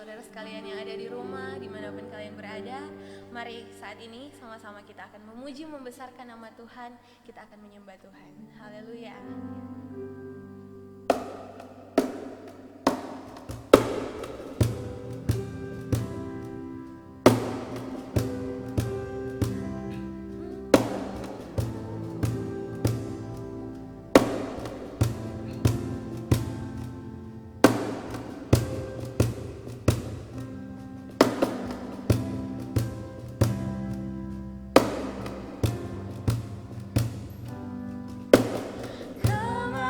saudara sekalian yang ada di rumah, dimanapun kalian berada. Mari saat ini sama-sama kita akan memuji, membesarkan nama Tuhan. Kita akan menyembah Tuhan. Haleluya. Come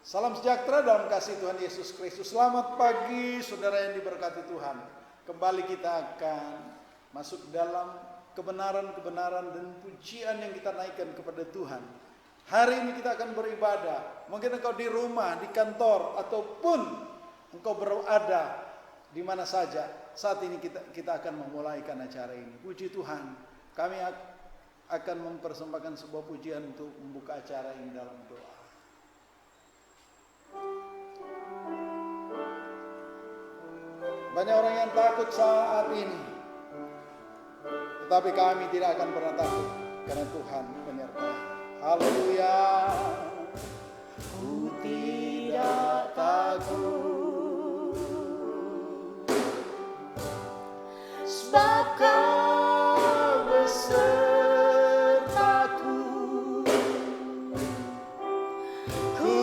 Salam sejahtera dalam kasih Tuhan Yesus Kristus. Selamat pagi saudara yang diberkati Tuhan. Kembali kita akan masuk dalam kebenaran-kebenaran dan pujian yang kita naikkan kepada Tuhan. Hari ini kita akan beribadah. Mungkin engkau di rumah, di kantor, ataupun engkau berada di mana saja. Saat ini kita akan memulaikan acara ini. Puji Tuhan. Kami akan mempersembahkan sebuah pujian untuk membuka acara ini dalam doa. Banyak orang yang takut saat ini, tetapi kami tidak akan pernah takut karena Tuhan menyertai. Haleluya. Ku tidak takut, sebab Kau besertaku. Ku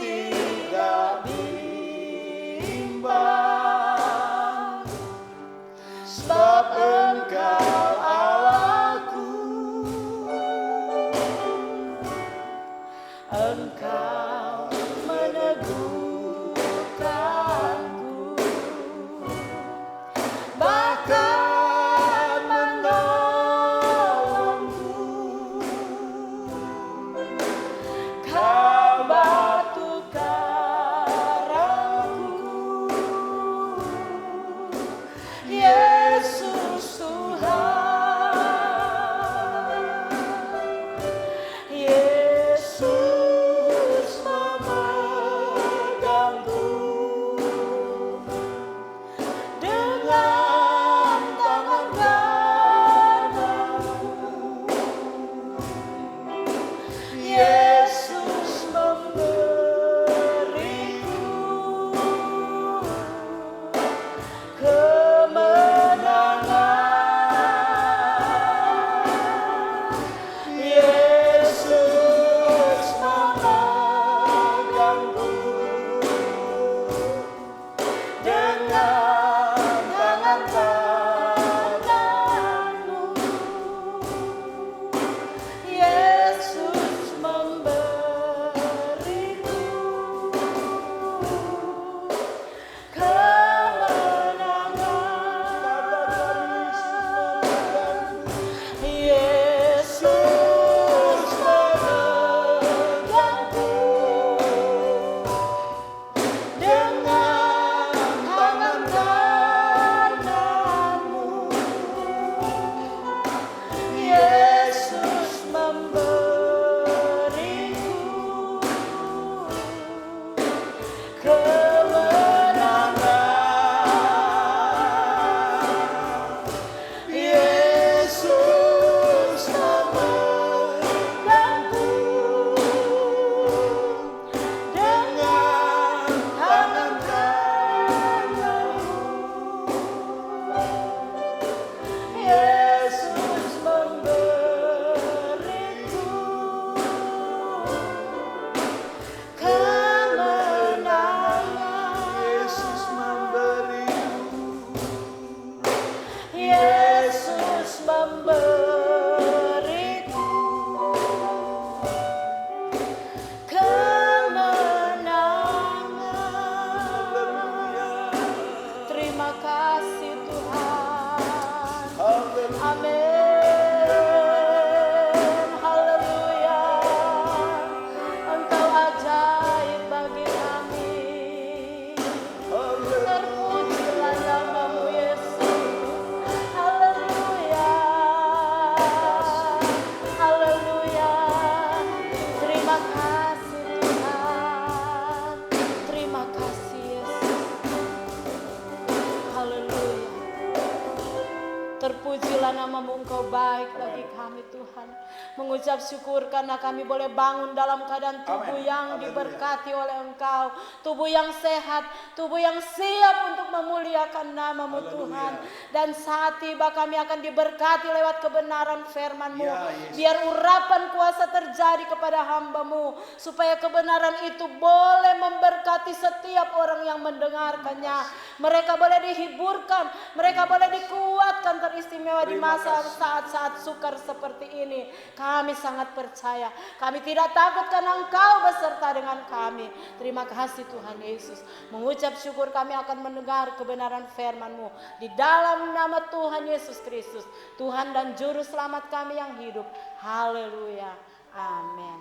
tidak bimbang, sebab Engkau Allahku. Engkau meneguhkanku, bahkan menolongku. Kau batu karangku, Yesus Tuhan. Yesus memegangku dengan tangan kananmu. Yesus memberiku kemenangan. Yesus memegangku dengan tangan kananmu. Yesus memberiku kemenangan. Yesus memegangku dengan tangan kananmu. Yesus memberiku kemenangan. Yesus memegangku dengan tangan kananmu. Yesus memberiku kemenangan. Yesus memberiku, Yesus memberiku kemenangan. Terima kasih Tuhan. Amin. Haleluya. Engkau ajaib bagi kami. Terpujilah namamu Yesus. Haleluya. Haleluya. Terima kasih Tuhan. Terima kasih Yesus. Haleluya. Terpujilah namamu, Engkau baik bagi kami Tuhan. Mengucap syukur karena kami boleh bangun dalam keadaan tubuh Amin. yang Haleluya. diberkati oleh Engkau. Tubuh yang sehat, tubuh yang siap untuk memuliakan namamu Haleluya. Tuhan. Dan saat tiba kami akan diberkati lewat kebenaran firman-Mu. Ya, Yesus. Biar urapan kuasa terjadi kepada hamba-Mu, supaya kebenaran itu boleh memberkati memberkati setiap orang yang mendengarkannya. Mereka boleh dihiburkan, mereka boleh dikuatkan teristimewa di masa saat-saat sukar seperti ini. Kami sangat percaya, kami tidak takut karena Engkau beserta dengan kami. Terima kasih Tuhan Yesus. Mengucap syukur kami akan mendengar kebenaran firman-Mu di dalam nama Tuhan Yesus Kristus, Tuhan dan Juru Selamat kami yang hidup. Haleluya. Amin.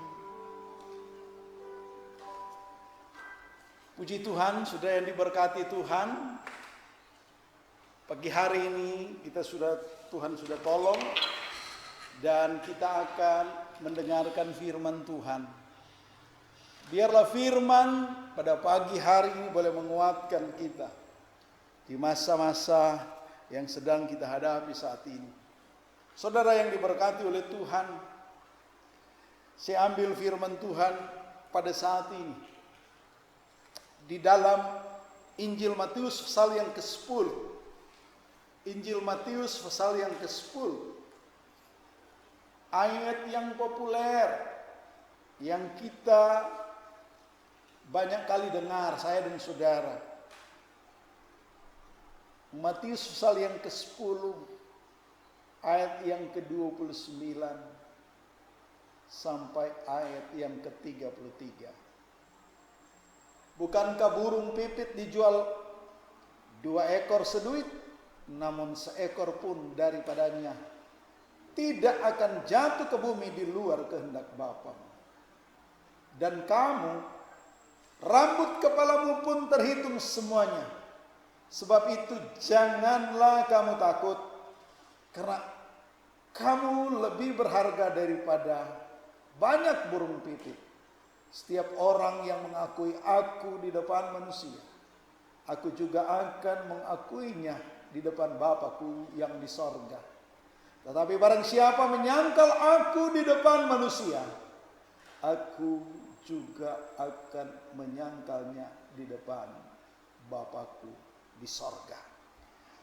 Puji Tuhan, saudara yang diberkati Tuhan. Pagi hari ini Tuhan sudah tolong dan kita akan mendengarkan firman Tuhan. Biarlah firman pada pagi hari ini boleh menguatkan kita di masa-masa yang sedang kita hadapi saat ini. Saudara yang diberkati oleh Tuhan, saya ambil firman Tuhan pada saat ini di dalam Injil Matius pasal yang ke-10. Injil Matius pasal yang ke-10. Ayat yang populer yang kita banyak kali dengar, saya dan saudara. Matius pasal yang ke-10 ayat yang ke-29 sampai ayat yang ke-33. Bukankah burung pipit dijual 2 ekor seduit, namun seekor pun daripadanya tidak akan jatuh ke bumi di luar kehendak Bapa. Dan kamu, rambut kepalamu pun terhitung semuanya. Sebab itu janganlah kamu takut, karena kamu lebih berharga daripada banyak burung pipit. Setiap orang yang mengakui aku di depan manusia, aku juga akan mengakuinya di depan Bapa-Ku yang di sorga. Tetapi barang siapa menyangkal aku di depan manusia, aku juga akan menyangkalnya di depan Bapa-Ku di sorga.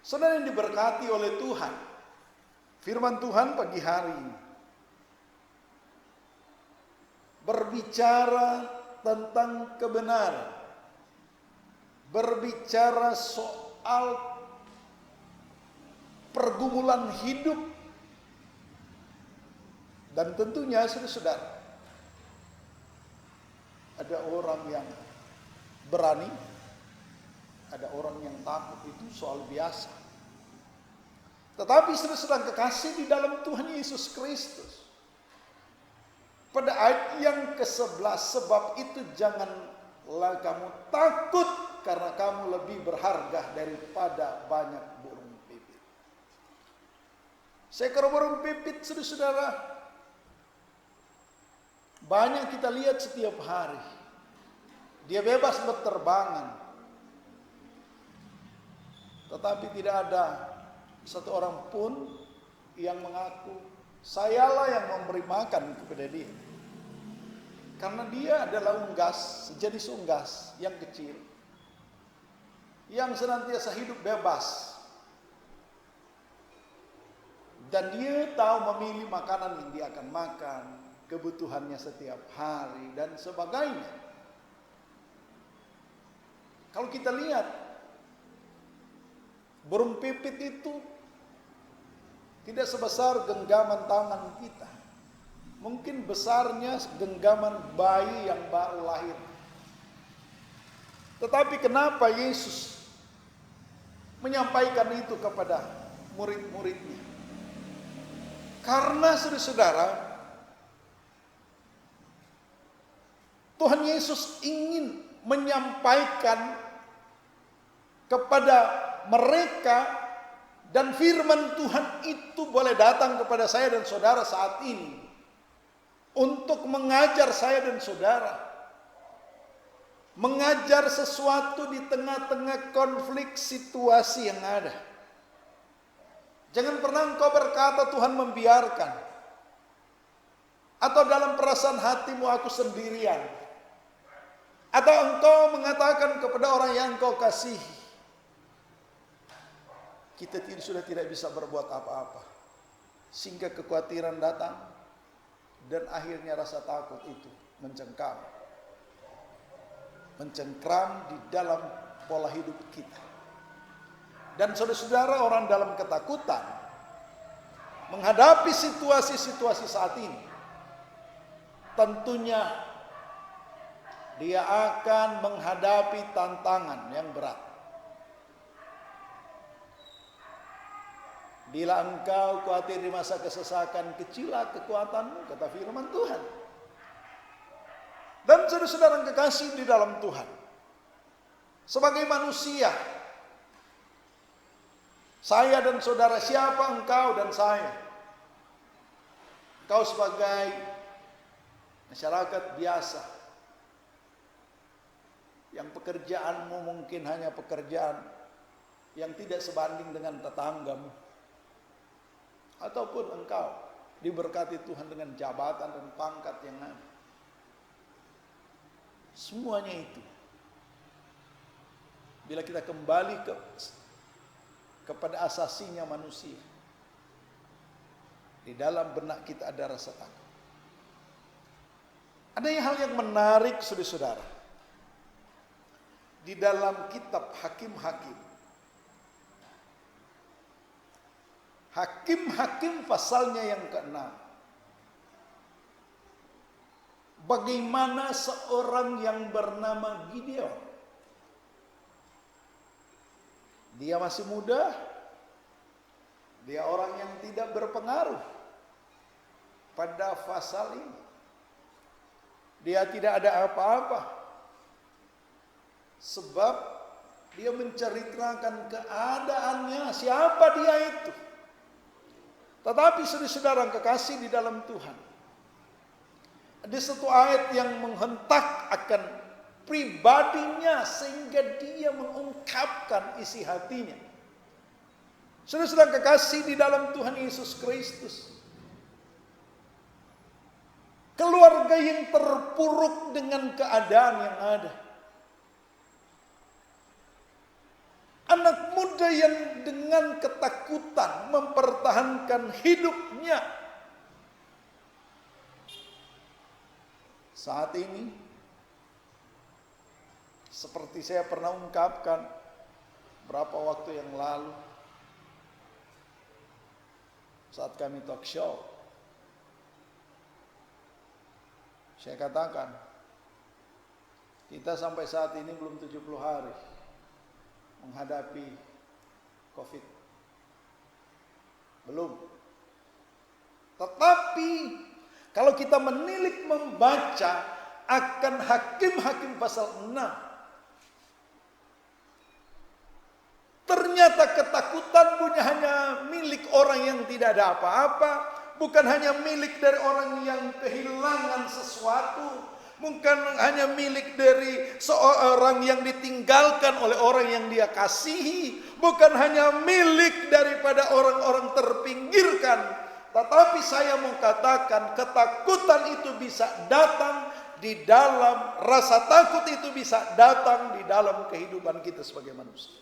Saudara yang diberkati oleh Tuhan, firman Tuhan pagi hari ini berbicara tentang kebenaran, berbicara soal pergumulan hidup, dan tentunya saudara, ada orang yang berani, ada orang yang takut, itu soal biasa. Tetapi saudara kekasih di dalam Tuhan Yesus Kristus, pada ayat yang ke-11, sebab itu janganlah kamu takut, karena kamu lebih berharga daripada banyak burung pipit. Seekor burung pipit, saudara, banyak kita lihat setiap hari. Dia bebas berterbangan, tetapi tidak ada satu orang pun yang mengaku sayalah yang memberi makan kepada dia. Karena dia adalah unggas, sejenis unggas yang kecil, yang senantiasa hidup bebas. Dan dia tahu memilih makanan yang dia akan makan, kebutuhannya setiap hari, dan sebagainya. Kalau kita lihat, burung pipit itu tidak sebesar genggaman tangan kita. Mungkin besarnya genggaman bayi yang baru lahir. Tetapi kenapa Yesus menyampaikan itu kepada murid-muridnya? Karena saudara, Tuhan Yesus ingin menyampaikan kepada mereka, dan firman Tuhan itu boleh datang kepada saya dan saudara saat ini untuk mengajar saya dan saudara, mengajar sesuatu di tengah-tengah konflik situasi yang ada. Jangan pernah engkau berkata Tuhan membiarkan, atau dalam perasaan hatimu aku sendirian, atau engkau mengatakan kepada orang yang engkau kasihi, kita sudah tidak bisa berbuat apa-apa, sehingga kekhawatiran datang, dan akhirnya rasa takut itu mencengkam. mencengkram di dalam pola hidup kita. Dan saudara-saudara, orang dalam ketakutan menghadapi situasi-situasi saat ini, tentunya dia akan menghadapi tantangan yang berat. Bila engkau khawatir di masa kesesakan, kecilah kekuatanmu, kata firman Tuhan. Dan saudara-saudara yang kekasih di dalam Tuhan, sebagai manusia, saya dan saudara, siapa engkau dan saya? Engkau sebagai masyarakat biasa, yang pekerjaanmu mungkin hanya pekerjaan yang tidak sebanding dengan tetanggamu. Ataupun engkau diberkati Tuhan dengan jabatan dan pangkat yang ada. Semuanya itu, bila kita kembali kepada asasinya manusia, di dalam benak kita ada rasa takut. Ada hal yang menarik, saudara-saudara, di dalam kitab Hakim-Hakim. Hakim-Hakim pasalnya yang ke-6. Bagaimana seorang yang bernama Gideon, dia masih muda, dia orang yang tidak berpengaruh pada fasal ini. Dia tidak ada apa-apa, sebab dia menceritakan keadaannya, siapa dia itu. Tetapi saudara-saudara yang kekasih di dalam Tuhan, ada satu ayat yang menghentak akan pribadinya sehingga dia mengungkapkan isi hatinya. Saudara-saudara kekasih di dalam Tuhan Yesus Kristus, keluarga yang terpuruk dengan keadaan yang ada, anak muda yang dengan ketakutan mempertahankan hidupnya. Saat ini, seperti saya pernah ungkapkan berapa waktu yang lalu, saat kami talk show, saya katakan, kita sampai saat ini belum 70 hari menghadapi COVID. Belum. Tetapi kalau kita menilik membaca akan Hakim-Hakim pasal 6, ternyata ketakutan bukan hanya milik orang yang tidak ada apa-apa, bukan hanya milik dari orang yang kehilangan sesuatu, bukan hanya milik dari seorang yang ditinggalkan oleh orang yang dia kasihi, bukan hanya milik daripada orang-orang terpinggirkan. Tetapi saya mau katakan, ketakutan itu bisa datang di dalam, rasa takut itu bisa datang di dalam kehidupan kita sebagai manusia.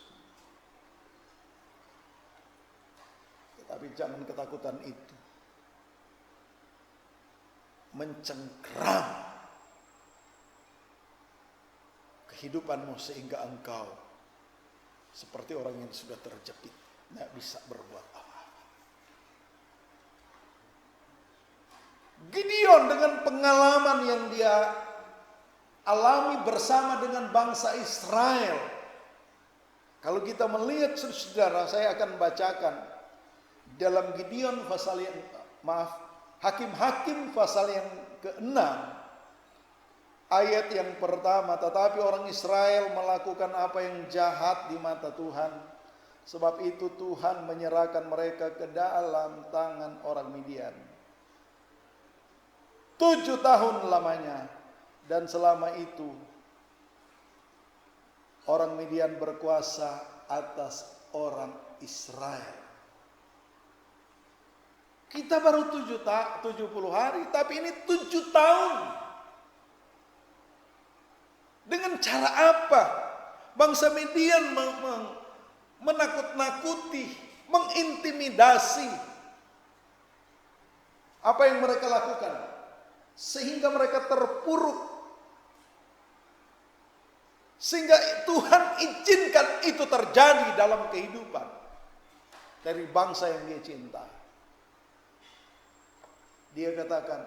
Tetapi jangan ketakutan itu mencengkram kehidupanmu sehingga engkau seperti orang yang sudah terjepit, tidak bisa berbuat apa-apa. Gideon dengan pengalaman yang dia alami bersama dengan bangsa Israel. Kalau kita melihat, saudara, saya akan bacakan dalam Gideon pasal yang, Hakim-Hakim pasal yang ke-6. Ayat yang pertama, tetapi orang Israel melakukan apa yang jahat di mata Tuhan. Sebab itu Tuhan menyerahkan mereka ke dalam tangan orang Midian. 7 tahun lamanya. Dan selama itu orang Midian berkuasa atas orang Israel. Kita baru 70 hari, tapi ini 7 tahun. Dengan cara apa? Bangsa Midian menakut-nakuti, mengintimidasi. Apa yang mereka lakukan? Sehingga mereka terpuruk. Sehingga Tuhan izinkan itu terjadi dalam kehidupan dari bangsa yang dia cinta. Dia katakan,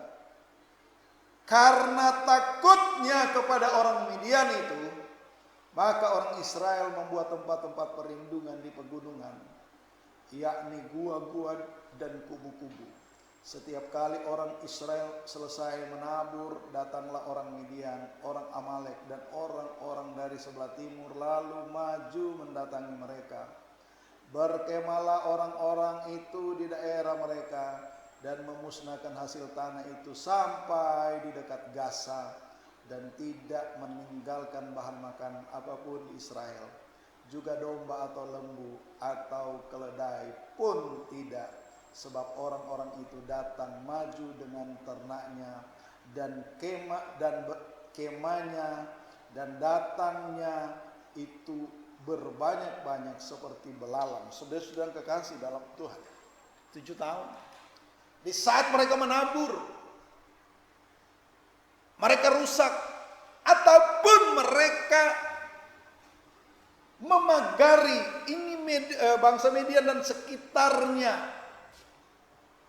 karena takutnya kepada orang Midian itu, maka orang Israel membuat tempat-tempat perlindungan di pegunungan, yakni gua-gua dan kubu-kubu. Setiap kali orang Israel selesai menabur, datanglah orang Midian, orang Amalek, dan orang-orang dari sebelah timur lalu maju mendatangi mereka. Berkemahlah orang-orang itu di daerah mereka dan memusnahkan hasil tanah itu sampai di dekat Gaza, dan tidak meninggalkan bahan makan apapun di Israel, juga domba atau lembu atau keledai pun tidak. Sebab orang-orang itu datang maju dengan ternaknya dan kemahnya, dan datangnya itu berbanyak-banyak seperti belalang. Saudara-saudara kekasih dalam Tuhan, 7 tahun. Di saat mereka menabur, mereka rusak, ataupun mereka memagari bangsa Midian dan sekitarnya,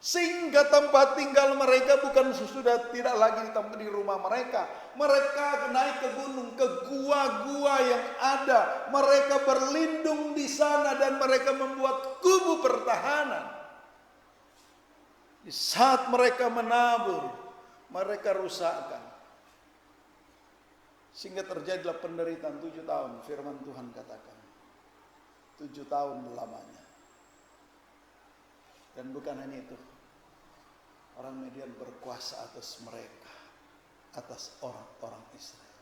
sehingga tempat tinggal mereka bukan sudah tidak lagi di rumah mereka. Mereka naik ke gunung, ke gua-gua yang ada. Mereka berlindung di sana dan mereka membuat kubu pertahanan. Di saat mereka menabur, mereka rusakkan. Sehingga terjadilah penderitaan 7 tahun. Firman Tuhan katakan, 7 tahun lamanya. Dan bukan hanya itu, orang Midian berkuasa atas mereka, atas orang-orang Israel.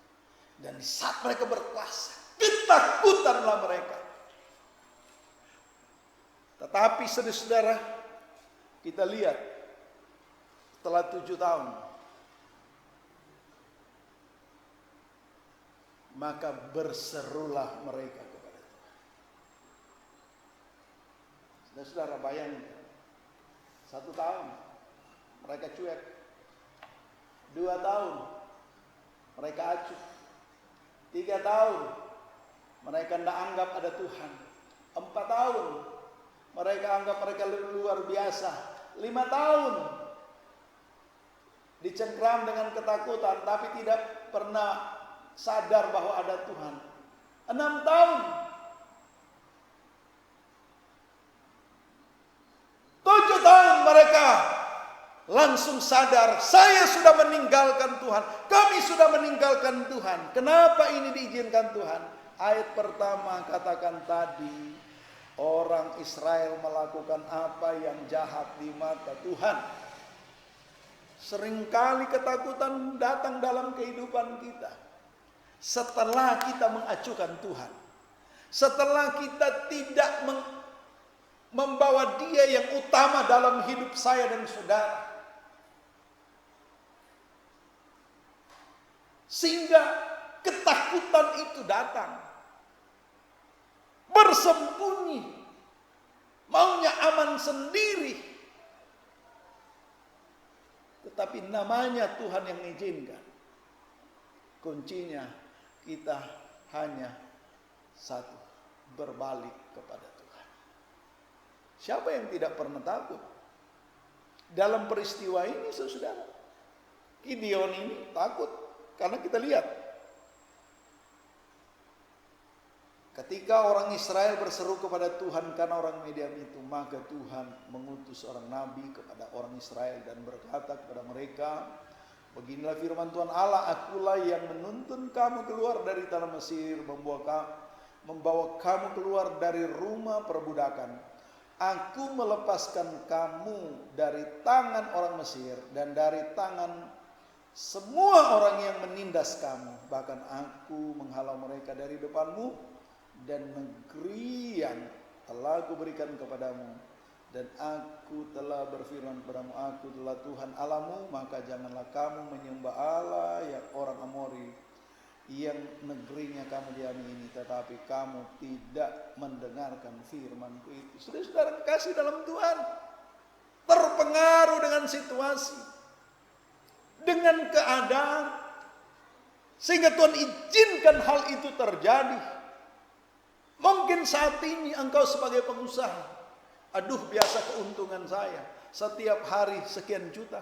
Dan di saat mereka berkuasa, ketakutanlah mereka. Tetapi saudara-saudara, kita lihat setelah 7 tahun, maka berserulah mereka kepada Tuhan. Saudara-saudara, bayangkan, 1 tahun mereka cuek, 2 tahun mereka acuh, 3 tahun mereka tidak anggap ada Tuhan, 4 tahun mereka anggap mereka luar biasa, 5 tahun dicengkram dengan ketakutan tapi tidak pernah sadar bahwa ada Tuhan, 6 tahun, 7 tahun mereka langsung sadar, saya sudah meninggalkan Tuhan, kami sudah meninggalkan Tuhan. Kenapa ini diizinkan Tuhan? Ayat pertama katakan tadi, orang Israel melakukan apa yang jahat di mata Tuhan. Seringkali ketakutan datang dalam kehidupan kita setelah kita mengacuhkan Tuhan, setelah kita tidak membawa Dia yang utama dalam hidup saya dan saudara. Sehingga ketakutan itu datang, bersembunyi, maunya aman sendiri. Tetapi namanya Tuhan yang mengizinkan. Kuncinya kita hanya satu, berbalik kepada Tuhan. Siapa yang tidak pernah takut? Dalam peristiwa ini saudara, Gideon ini takut. Karena kita lihat, ketika orang Israel berseru kepada Tuhan karena orang Midian itu, maka Tuhan mengutus orang nabi kepada orang Israel dan berkata kepada mereka, beginilah firman Tuhan Allah, akulah yang menuntun kamu keluar dari tanah Mesir, membawa kamu keluar dari rumah perbudakan. Aku melepaskan kamu dari tangan orang Mesir dan dari tangan semua orang yang menindas kamu. Bahkan aku menghalau mereka dari depanmu, dan negeri yang telah aku berikan kepadamu. Dan aku telah berfirman kepadamu, aku telah Tuhan Allahmu, maka janganlah kamu menyembah Allah yang orang Amori yang negerinya kamu diami ini, tetapi kamu tidak mendengarkan firmanku itu. Saudara-saudara kasih dalam Tuhan, terpengaruh dengan situasi, dengan keadaan, Sehingga Tuhan izinkan hal itu terjadi. Mungkin saat ini engkau sebagai pengusaha, aduh biasa keuntungan saya, setiap hari sekian juta.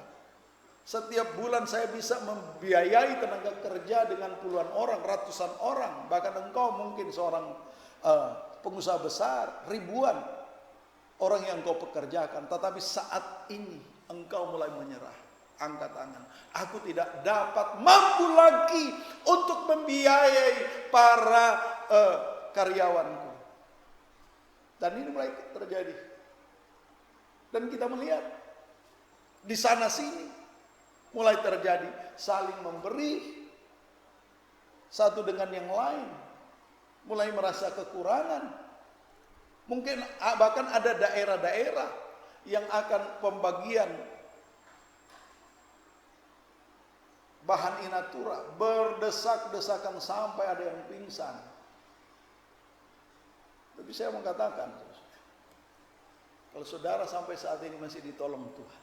Setiap bulan saya bisa membiayai tenaga kerja dengan puluhan orang, ratusan orang. Bahkan engkau mungkin seorang pengusaha besar, ribuan orang yang engkau pekerjakan. Tetapi saat ini engkau mulai menyerah. Angkat tangan. Aku tidak dapat mampu lagi untuk membiayai para karyawanku. Dan ini mulai terjadi. Dan kita melihat di sana sini mulai terjadi saling memberi satu dengan yang lain. Mulai merasa kekurangan. Mungkin bahkan ada daerah-daerah yang akan pembagian bahan inatura berdesak-desakan sampai ada yang pingsan. Tapi saya mau katakan, kalau saudara sampai saat ini masih ditolong Tuhan,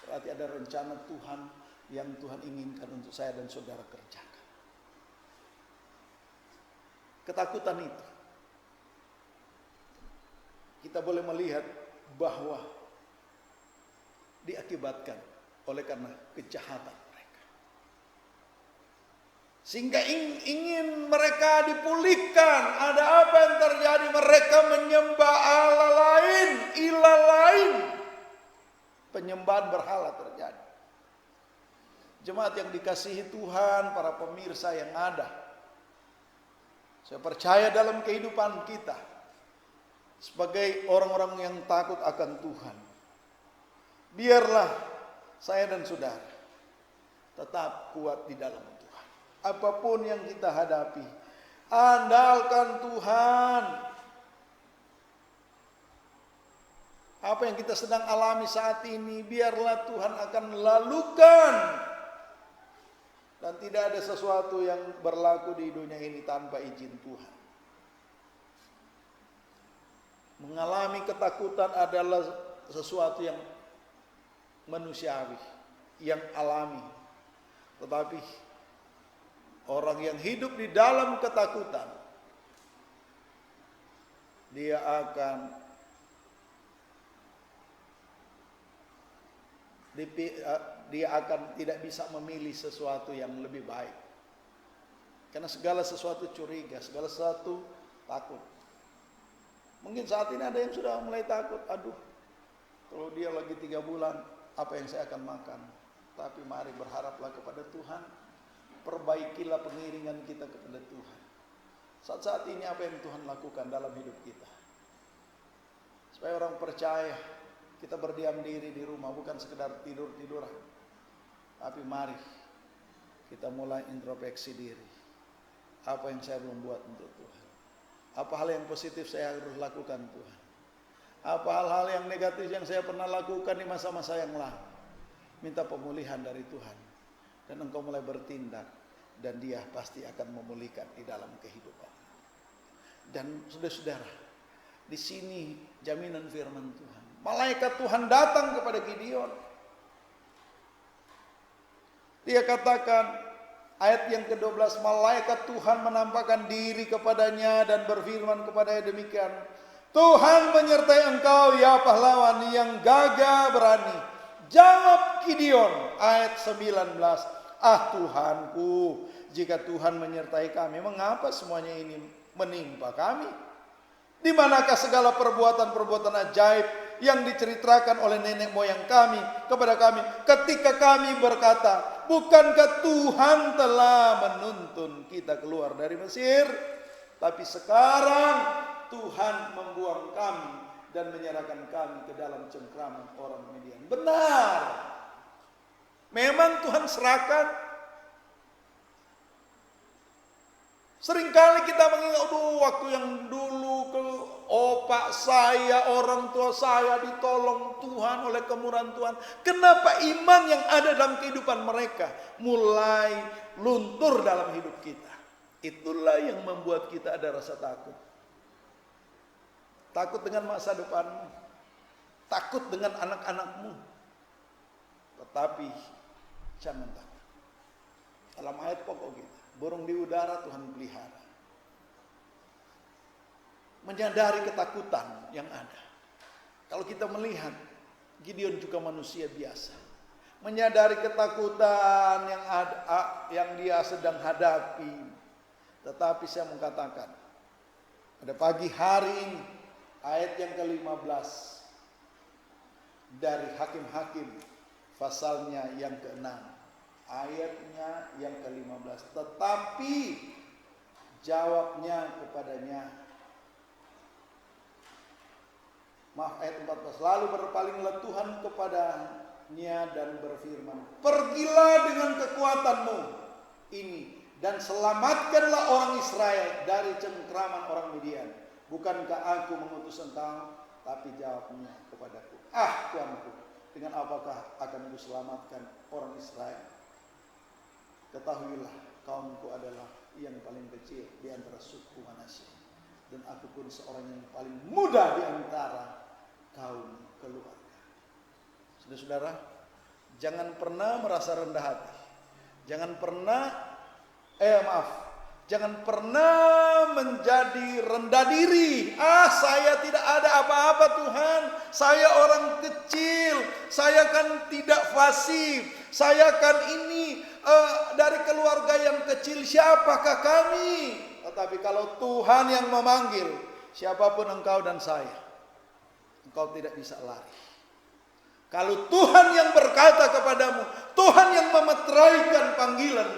berarti ada rencana Tuhan yang Tuhan inginkan untuk saya dan saudara kerjakan. Ketakutan itu kita boleh melihat bahwa diakibatkan oleh karena kejahatan mereka. Sehingga ingin mereka dipulihkan. Ada apa yang terjadi? Mereka menyembah Allah lain, ilah lain. Penyembahan berhala terjadi. Jemaat yang dikasihi Tuhan, para pemirsa yang ada, saya percaya dalam kehidupan kita sebagai orang-orang yang takut akan Tuhan, biarlah saya dan saudara tetap kuat di dalam Tuhan. Apapun yang kita hadapi, andalkan Tuhan. Apa yang kita sedang alami saat ini, biarlah Tuhan akan lalukan. Dan tidak ada sesuatu yang berlaku di dunia ini tanpa izin Tuhan. Mengalami ketakutan adalah sesuatu yang manusiawi, yang alami. Tetapi orang yang hidup di dalam ketakutan, dia akan tidak bisa memilih sesuatu yang lebih baik. Karena segala sesuatu curiga, segala sesuatu takut. Mungkin saat ini ada yang sudah mulai takut. Aduh, kalau dia lagi 3 bulan, apa yang saya akan makan? Tapi mari berharaplah kepada Tuhan. Perbaikilah pengiringan kita kepada Tuhan. Saat-saat ini apa yang Tuhan lakukan dalam hidup kita? Supaya orang percaya kita berdiam diri di rumah, bukan sekedar tidur-tiduran. Tapi mari kita mulai introspeksi diri. Apa yang saya belum buat untuk Tuhan? Apa hal yang positif saya harus lakukan Tuhan? Apa hal-hal yang negatif yang saya pernah lakukan di masa-masa yang lalu? Minta pemulihan dari Tuhan. Dan engkau mulai bertindak. Dan dia pasti akan memulihkan di dalam kehidupan. Dan saudara-saudara, di sini jaminan firman Tuhan. Malaikat Tuhan datang kepada Gideon. Dia katakan, ayat yang ke-12, malaikat Tuhan menampakkan diri kepadanya dan berfirman kepadanya demikian. Tuhan menyertai engkau ya pahlawan yang gagah berani. Jawab Gideon, ayat 19. Ah Tuhanku, jika Tuhan menyertai kami, mengapa semuanya ini menimpa kami? Di manakah segala perbuatan-perbuatan ajaib yang diceritakan oleh nenek moyang kami kepada kami ketika kami berkata, bukankah Tuhan telah menuntun kita keluar dari Mesir? Tapi sekarang Tuhan membuang kami dan menyerahkan kami ke dalam cengkraman orang Midian. Benar. Memang Tuhan serahkan. Seringkali kita mengingat, waktu yang dulu ke opak saya, orang tua saya ditolong Tuhan oleh kemurahan Tuhan. Kenapa iman yang ada dalam kehidupan mereka mulai luntur dalam hidup kita? Itulah yang membuat kita ada rasa takut. Takut dengan masa depanmu. Takut dengan anak-anakmu. Tetapi jangan takut. Dalam ayat pokok kita, burung di udara Tuhan pelihara. Menyadari ketakutan yang ada. Kalau kita melihat Gideon juga manusia biasa, menyadari ketakutan yang ada, yang dia sedang hadapi. Tetapi saya mau katakan, pada pagi hari ini, ayat yang ke-15 dari Hakim-Hakim, pasalnya yang ke-6, ayatnya yang ke-15. Tetapi jawabnya kepadanya, ayat 14. Lalu berpalinglah Tuhan kepadanya dan berfirman, pergilah dengan kekuatanmu ini dan selamatkanlah orang Israel dari cengkraman orang Midian. Bukankah aku mengutus engkau? Tapi jawabnya kepadaku, Tuanku, dengan apakah akan kuselamatkan orang Israel? Ketahuilah, kaumku adalah yang paling kecil di antara suku Manasye, dan aku pun seorang yang paling muda di antara kaum keluarga. Saudara-saudara, jangan pernah merasa rendah hati. Jangan pernah menjadi rendah diri. Saya tidak ada apa-apa Tuhan. Saya orang kecil. Saya kan tidak fasih. Saya kan ini dari keluarga yang kecil. Siapakah kami? Tetapi kalau Tuhan yang memanggil, siapapun engkau dan saya, engkau tidak bisa lari. Kalau Tuhan yang berkata kepadamu, Tuhan yang memeteraikan panggilan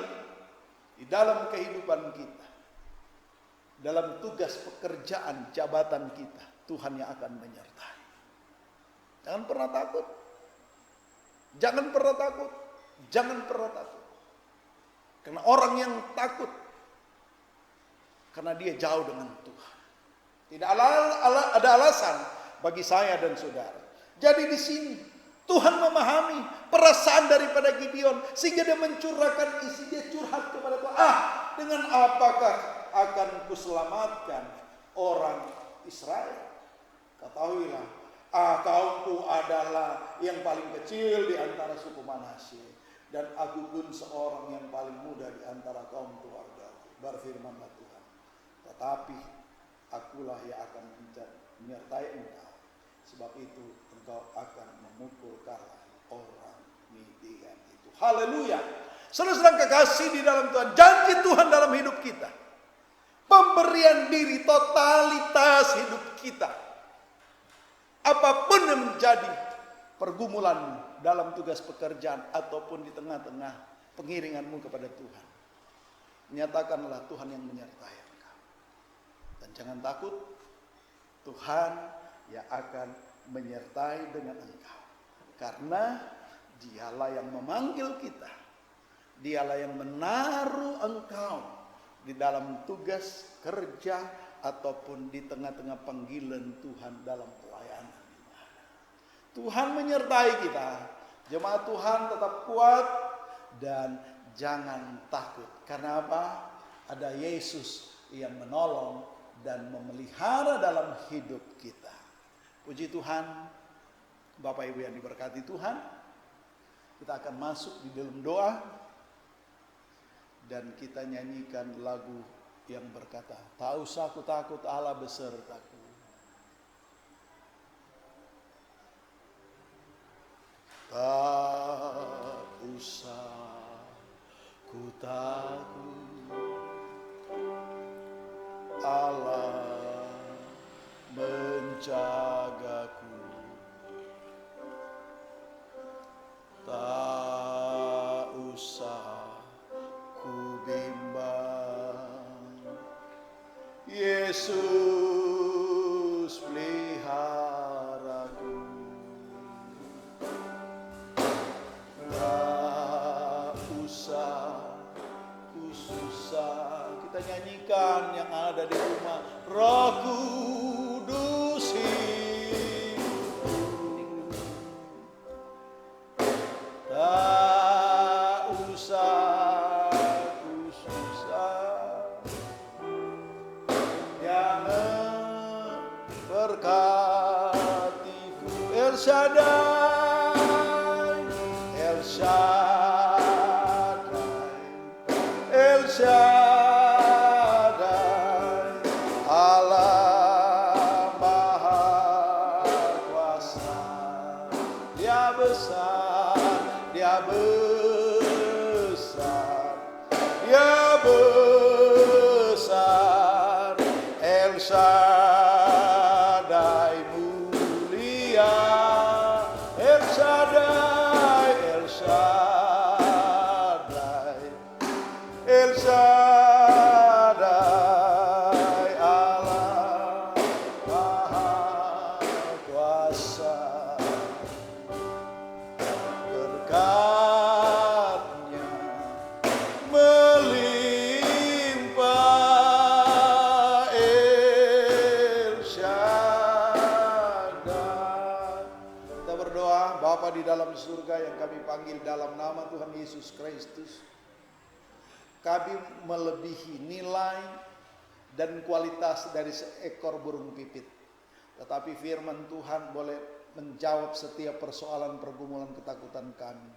di dalam kehidupan kita, dalam tugas pekerjaan jabatan kita, Tuhan yang akan menyertai. Jangan pernah takut. Jangan pernah takut. Jangan pernah takut. Karena orang yang takut, karena dia jauh dengan Tuhan. Tidak ada alasan bagi saya dan saudara. Jadi di sini Tuhan memahami perasaan daripada Gideon, sehingga dia mencurahkan isi, dia curhat kepada Tuhan. Dengan apakah akan kuselamatkan orang Israel? Ketahuilah, kaumku adalah yang paling kecil di antara suku Manasye, dan aku pun seorang yang paling muda di antara kaum keluarga. Berfirmanlah Tuhan, tetapi akulah yang akan menyertai engkau. Sebab itu engkau akan memukul kalah orang Midian itu. Haleluya. Saudara-saudara kekasih di dalam Tuhan, janji Tuhan dalam hidup kita, pemberian diri, totalitas hidup kita, apapun yang menjadi pergumulanmu dalam tugas pekerjaan ataupun di tengah-tengah pengiringanmu kepada Tuhan, nyatakanlah Tuhan yang menyertai engkau. Dan jangan takut, Tuhan yang akan menyertai dengan engkau. Karena dialah yang memanggil kita. Dialah yang menaruh engkau di dalam tugas kerja ataupun di tengah-tengah panggilan Tuhan dalam pelayanan. Tuhan menyertai kita. Jemaat Tuhan tetap kuat dan jangan takut. Karena apa? Ada Yesus yang menolong dan memelihara dalam hidup kita. Puji Tuhan, Bapak Ibu yang diberkati Tuhan, kita akan masuk di dalam doa dan kita nyanyikan lagu yang berkata, tak usah ku takut, Allah besertaku. Tak usah ku takut, Allah menjagaku. Tak usah ku bimbang, Yesus peliharaku. Tak usah ku susah. Kita nyanyikan yang ada di rumah. Roh Kudus hidup. Tak usah ku susah. Yang berkatiku El Shaddai, El Shaddai, dalam surga yang kami panggil dalam nama Tuhan Yesus Kristus, kami melebihi nilai dan kualitas dari seekor burung pipit. Tetapi firman Tuhan boleh menjawab setiap persoalan, pergumulan, ketakutan kami.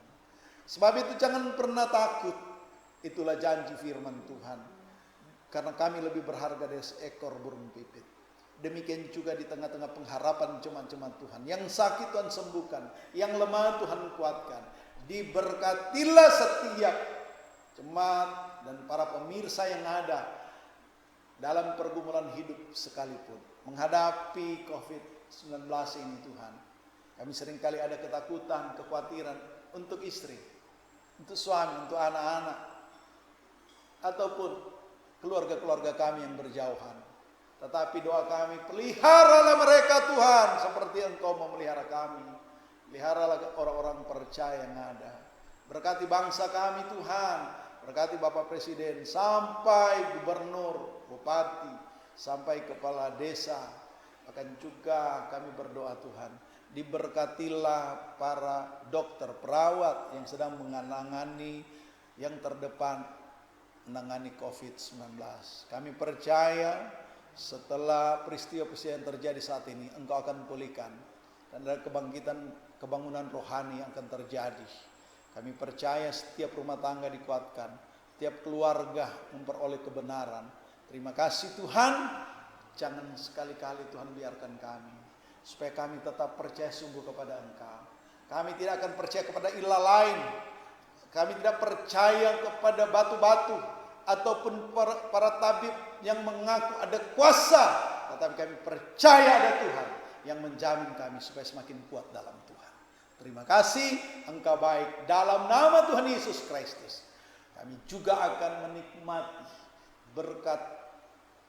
Sebab itu jangan pernah takut. Itulah janji firman Tuhan. Karena kami lebih berharga dari seekor burung pipit. Demikian juga di tengah-tengah pengharapan jemaat-jemaat Tuhan. Yang sakit Tuhan sembuhkan, yang lemah Tuhan kuatkan. Diberkatilah setiap jemaat dan para pemirsa yang ada dalam pergumulan hidup sekalipun. Menghadapi COVID-19 ini Tuhan. Kami seringkali ada ketakutan, kekhawatiran untuk istri, untuk suami, untuk anak-anak, ataupun keluarga-keluarga kami yang berjauhan. Tetapi doa kami, peliharalah mereka Tuhan, seperti Engkau memelihara kami. Peliharalah orang-orang percaya yang ada. Berkati bangsa kami Tuhan, berkati Bapak Presiden, sampai gubernur, bupati, sampai kepala desa. Bahkan juga kami berdoa Tuhan, diberkatilah para dokter, perawat yang sedang menangani, yang terdepan menangani COVID-19. Kami percaya setelah peristiwa-peristiwa yang terjadi saat ini, Engkau akan pulihkan. Dan ada kebangunan rohani yang akan terjadi. Kami percaya setiap rumah tangga dikuatkan, setiap keluarga memperoleh kebenaran. Terima kasih Tuhan. Jangan sekali-kali Tuhan biarkan kami, supaya kami tetap percaya sungguh kepada Engkau. Kami tidak akan percaya kepada ilah lain. Kami tidak percaya kepada batu-batu ataupun para tabib yang mengaku ada kuasa. Tetapi kami percaya ada Tuhan yang menjamin kami supaya semakin kuat dalam Tuhan. Terima kasih, Engkau baik. Dalam nama Tuhan Yesus Kristus, kami juga akan menikmati berkat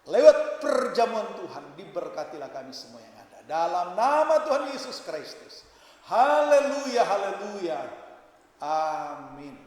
lewat perjamuan Tuhan. Diberkatilah kami semua yang ada. Dalam nama Tuhan Yesus Kristus. Haleluya, haleluya. Amin.